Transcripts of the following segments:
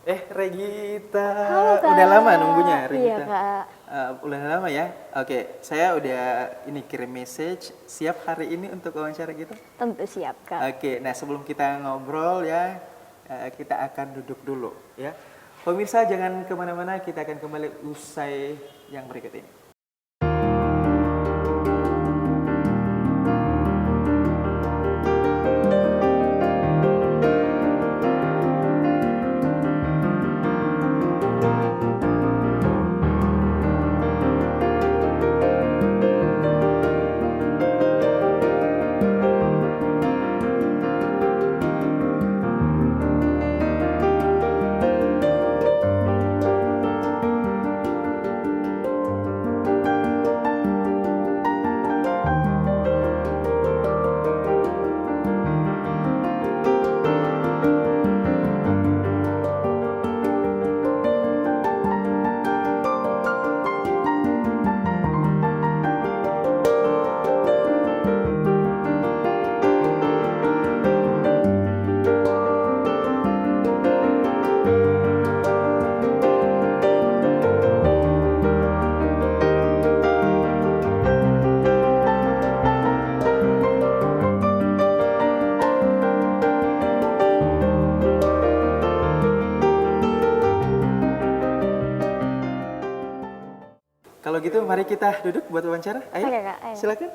Regita, Halo Kak. udah lama nunggunya Iya Regita. Kak. Udah lama ya. Oke, saya udah ini kirim message siap hari ini untuk wawancara kita. Tentu siap Kak. Oke, nah sebelum kita ngobrol ya, kita akan duduk dulu ya. Pemirsa jangan kemana-mana, kita akan kembali usai yang berikut ini. Kalau gitu mari kita duduk buat wawancara. Ayo, Oke, Kak, ayo. silakan.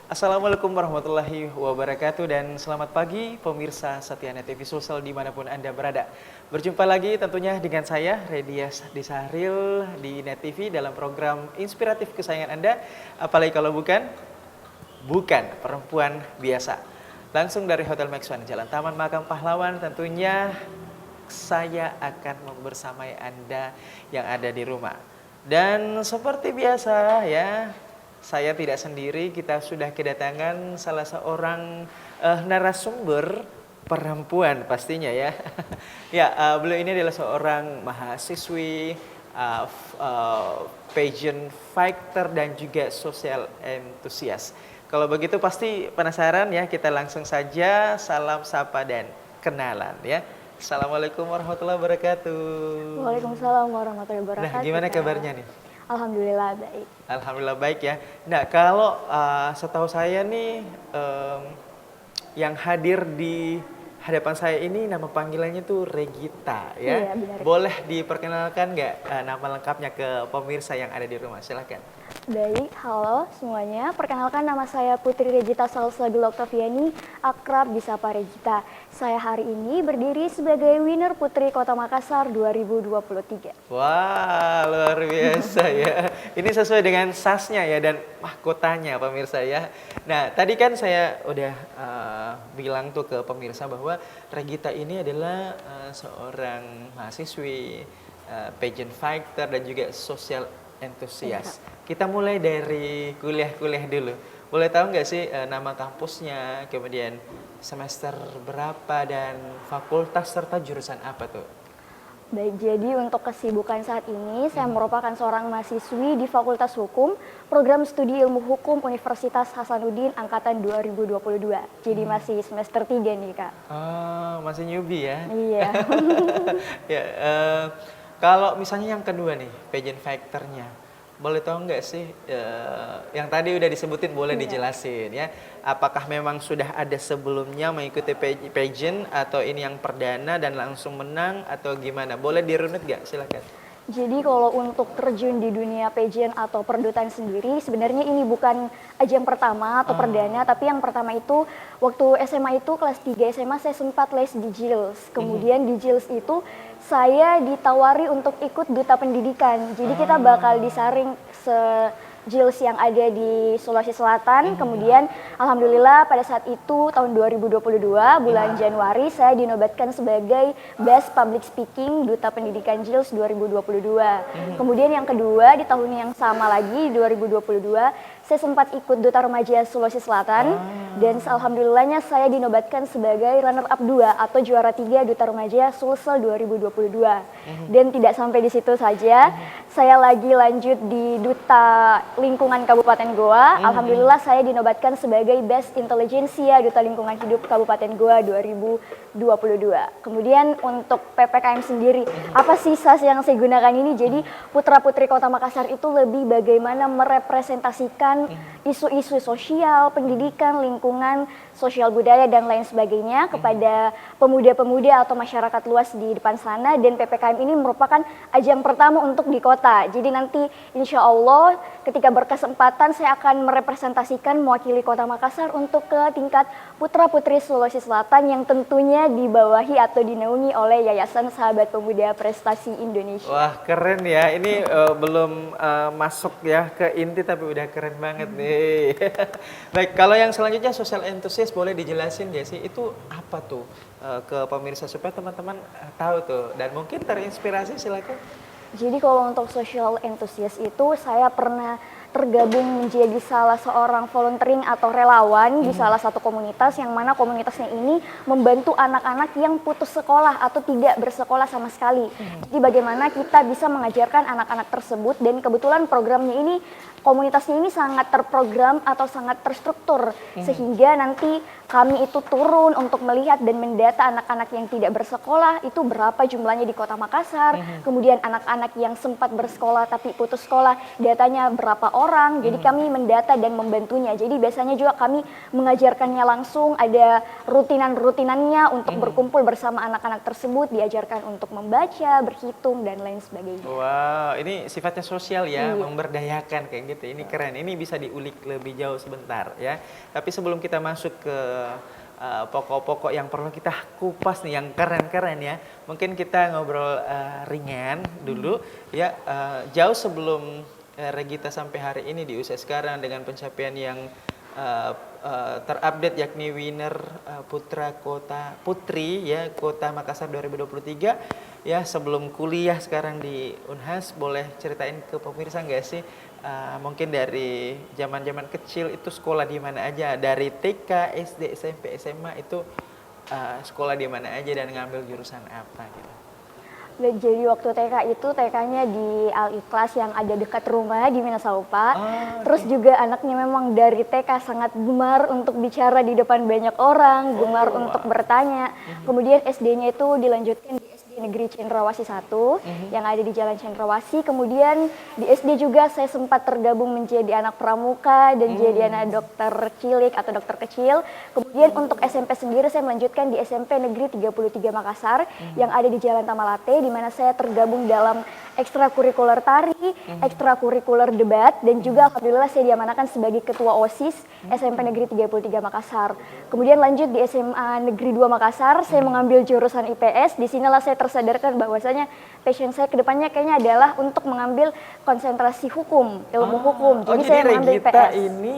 Assalamualaikum warahmatullahi wabarakatuh dan selamat pagi pemirsa setia Net TV Sosial dimanapun Anda berada. Berjumpa lagi tentunya dengan saya Redias Disahril di Net TV dalam program inspiratif kesayangan Anda. Apalagi kalau bukan perempuan biasa. Langsung dari Hotel Maxwan Jalan Taman Makam Pahlawan tentunya saya akan membersamai Anda yang ada di rumah. Dan seperti biasa ya, saya tidak sendiri, kita sudah kedatangan salah seorang narasumber perempuan pastinya ya. Ya, beliau ini adalah seorang mahasiswi, pageant fighter dan juga social enthusiast. Kalau begitu pasti penasaran ya, kita langsung saja salam sapa dan kenalan ya. Assalamualaikum warahmatullahi wabarakatuh. Waalaikumsalam warahmatullahi Nah, wabarakatuh. gimana Kak. kabarnya nih? Alhamdulillah baik. Alhamdulillah baik ya. Nah, kalau setahu saya nih yang hadir di hadapan saya ini nama panggilannya tuh Regita ya. Iya, benar. Boleh diperkenalkan nggak nama lengkapnya ke pemirsa yang ada di rumah? Silakan. Baik, halo semuanya. Perkenalkan nama saya Putri Regita Salsabila Oktaviani, akrab disapa Regita. Saya hari ini berdiri sebagai winner Putri Kota Makassar 2023. Wah, luar biasa ya. Ini sesuai dengan sasnya ya dan mahkotanya pemirsa ya. Nah, tadi kan saya udah bilang tuh ke pemirsa bahwa Regita ini adalah seorang mahasiswi, pageant fighter dan juga social enthusiast. Kita mulai dari kuliah-kuliah dulu. Boleh tahu nggak sih nama kampusnya, kemudian semester berapa dan fakultas serta jurusan apa tuh? Baik, jadi untuk kesibukan saat ini, saya merupakan seorang mahasiswi di Fakultas Hukum, Program Studi Ilmu Hukum Universitas Hasanuddin Angkatan 2022. Jadi masih semester 3 nih, Kak. Oh, masih newbie ya? Iya. Ya, kalau misalnya yang kedua nih, pageant fighter-nya, boleh tahu nggak sih, yang tadi udah disebutin boleh dijelasin ya, apakah memang sudah ada sebelumnya mengikuti pageant atau ini yang perdana dan langsung menang atau gimana? Boleh dirunut nggak? Silakan. Jadi kalau untuk terjun di dunia pageant atau perdutaan sendiri, sebenarnya ini bukan ajang pertama atau perdana, tapi yang pertama itu waktu SMA itu kelas 3 SMA saya sempat les di JILS. Kemudian di JILS itu saya ditawari untuk ikut duta pendidikan. Jadi kita bakal disaring JILS yang ada di Sulawesi Selatan. Kemudian alhamdulillah pada saat itu tahun 2022 bulan Januari saya dinobatkan sebagai Best Public Speaking Duta Pendidikan JILS 2022. Kemudian yang kedua di tahun yang sama lagi 2022 saya sempat ikut Duta Remaja Sulawesi Selatan dan alhamdulillahnya saya dinobatkan sebagai runner up 2 atau juara 3 Duta Remaja Sulsel 2022. Dan tidak sampai di situ saja, saya lagi lanjut di Duta Lingkungan Kabupaten Goa. Alhamdulillah saya dinobatkan sebagai Best Intelligentsia Duta Lingkungan Hidup Kabupaten Goa 2022. Kemudian untuk PPKM sendiri, apa sih SAS yang saya gunakan ini? Jadi putra-putri Kota Makassar itu lebih bagaimana merepresentasikan isu-isu sosial, pendidikan, lingkungan, sosial budaya dan lain sebagainya kepada pemuda-pemuda atau masyarakat luas di depan sana, dan PPKM ini merupakan ajang pertama untuk di kota. Jadi nanti insya Allah ketika berkesempatan saya akan merepresentasikan mewakili Kota Makassar untuk ke tingkat putra-putri Sulawesi Selatan yang tentunya dibawahi atau dinaungi oleh Yayasan Sahabat Pemuda Prestasi Indonesia. Wah, keren ya. Ini belum masuk ya ke inti tapi udah keren banget nih. Baik, kalau yang selanjutnya social enthusiast boleh dijelasin gak sih itu apa tuh ke pemirsa supaya teman-teman tahu tuh dan mungkin terinspirasi, silakan. Jadi kalau untuk social enthusiast itu saya pernah tergabung menjadi salah seorang volunteering atau relawan di salah satu komunitas yang mana komunitasnya ini membantu anak-anak yang putus sekolah atau tidak bersekolah sama sekali. Jadi bagaimana kita bisa mengajarkan anak-anak tersebut, dan kebetulan programnya ini komunitasnya ini sangat terprogram atau sangat terstruktur sehingga nanti kami itu turun untuk melihat dan mendata anak-anak yang tidak bersekolah itu berapa jumlahnya di Kota Makassar, kemudian anak-anak yang sempat bersekolah tapi putus sekolah datanya berapa orang. Jadi kami mendata dan membantunya. Jadi biasanya juga kami mengajarkannya langsung, ada rutinan-rutinannya untuk berkumpul bersama anak-anak tersebut, diajarkan untuk membaca, berhitung dan lain sebagainya. Wow, ini sifatnya sosial ya, memberdayakan kayak gitu. Ini keren. Ini bisa diulik lebih jauh sebentar ya. Tapi sebelum kita masuk ke pokok-pokok yang perlu kita kupas nih, yang keren-keren ya. Mungkin kita ngobrol ringan dulu ya. Jauh sebelum Regita sampai hari ini di usia sekarang dengan pencapaian yang terupdate yakni winner Putra Kota Putri ya Kota Makassar 2023 ya, sebelum kuliah sekarang di Unhas, boleh ceritain ke pemirsa nggak sih mungkin dari zaman-zaman kecil itu sekolah di mana aja, dari TK, SD, SMP, SMA itu sekolah di mana aja dan ngambil jurusan apa gitu. Jadi waktu TK itu TK-nya di Al Ikhlas yang ada dekat rumah di Minasaupa. Terus juga anaknya memang dari TK sangat gemar untuk bicara di depan banyak orang, gemar untuk bertanya. Kemudian SD-nya itu dilanjutkan di SD Negeri Cendrawasih 1 yang ada di Jalan Cendrawasih. Kemudian di SD juga saya sempat tergabung menjadi anak pramuka dan jadi anak dokter cilik atau dokter kecil. Kemudian untuk SMP sendiri saya melanjutkan di SMP Negeri 33 Makassar yang ada di Jalan Tamalate, di mana saya tergabung dalam ekstrakurikuler tari, ekstrakurikuler debat, dan juga alhamdulillah saya diamanahkan sebagai ketua OSIS SMP Negeri 33 Makassar. Kemudian lanjut di SMA Negeri 2 Makassar, saya mengambil jurusan IPS. Di sinilah saya tersadarkan bahwasanya passion saya kedepannya kayaknya adalah untuk mengambil konsentrasi hukum, ilmu hukum. Jadi saya mengambil Regita IPS. ini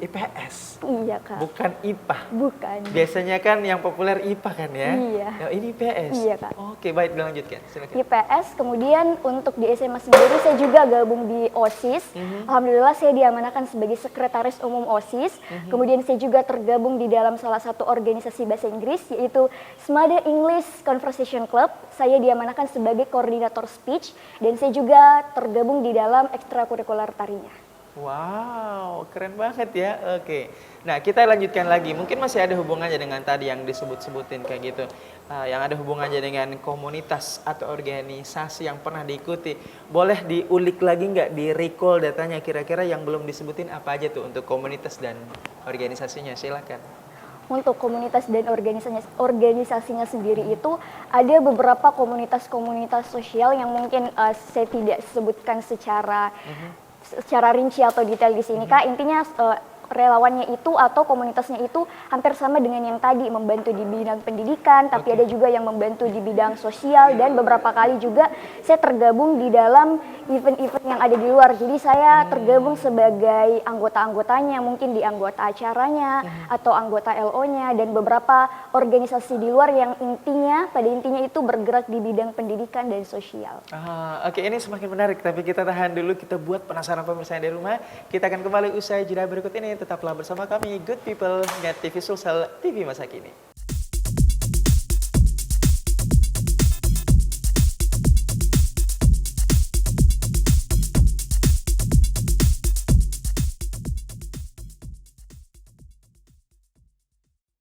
IPS. Iya Kak. Bukan IPA. Bukan. Biasanya kan yang populer IPA kan ya? Iya. Ya, ini IPS. Iya, Kak. Oke, baik, dilanjutkan. Silakan. IPS, kemudian untuk di SMA sendiri saya juga gabung di OSIS. Alhamdulillah saya diamanahkan sebagai sekretaris umum OSIS. Kemudian saya juga tergabung di dalam salah satu organisasi bahasa Inggris yaitu Smada English Conversation Club. Saya diamanahkan sebagai koordinator speech dan saya juga tergabung di dalam ekstrakurikuler tarinya. Wow, keren banget ya. Oke. Nah, kita lanjutkan lagi. Mungkin masih ada hubungannya dengan tadi yang disebut-sebutin kayak gitu. Yang ada hubungannya dengan komunitas atau organisasi yang pernah diikuti. Boleh diulik lagi nggak, di recall datanya kira-kira yang belum disebutin apa aja tuh untuk komunitas dan organisasinya. Silakan. Untuk komunitas dan organisasinya sendiri itu ada beberapa komunitas-komunitas sosial yang mungkin saya tidak sebutkan secara rinci atau detail di sini Kak. Intinya relawannya itu atau komunitasnya itu hampir sama dengan yang tadi, membantu di bidang pendidikan, tapi ada juga yang membantu di bidang sosial, dan beberapa kali juga saya tergabung di dalam event-event yang ada di luar. Jadi saya tergabung sebagai anggota-anggotanya, mungkin di anggota acaranya atau anggota LO-nya, dan beberapa organisasi di luar yang pada intinya itu bergerak di bidang pendidikan dan sosial. Oke, ini semakin menarik, tapi kita tahan dulu, kita buat penasaran pemirsa yang di rumah. Kita akan kembali usai jeda berikut ini. Tetaplah bersama kami, Good People, Net TV Sulsel, TV masa kini.